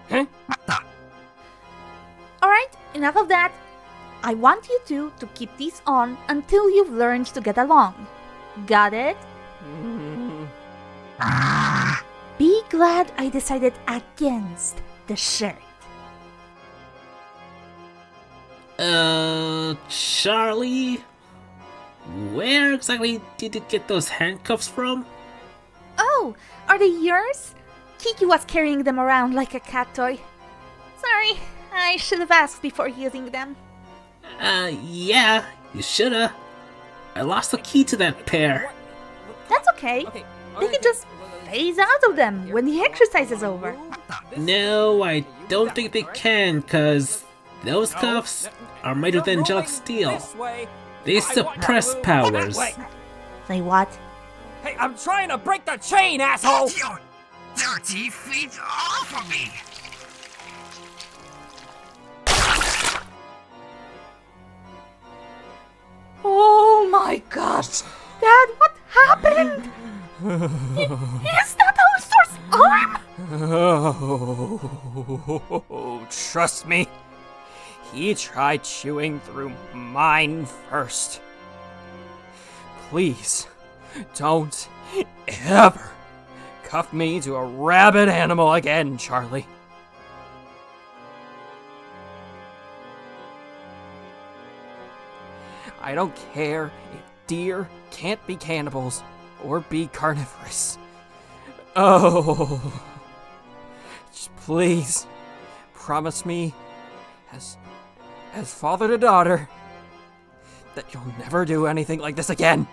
Huh? Alright, enough of that. I want you two to keep these on until you've learned to get along. Got it? Be glad I decided against the shirt. Charlie? Where exactly did you get those handcuffs from? Oh, are they yours? Kiki was carrying them around like a cat toy. Sorry, I should have asked before using them. Yeah, you shoulda. I lost the key to that pair. That's okay. They can just phase out of them when the exercise is over. No, I don't think they can, cause those cuffs are made with angelic steel. They suppress powers. Say what? Hey, I'm trying to break the chain, asshole! Get your dirty feet off of me! Oh my gosh! Dad, what happened? Is that Alastor's arm? Oh, trust me. He tried chewing through mine first. Please, don't ever cuff me to a rabid animal again, Charlie. I don't care if deer can't be cannibals or be carnivorous. Oh, just please promise me, as father to daughter, that you'll never do anything like this again.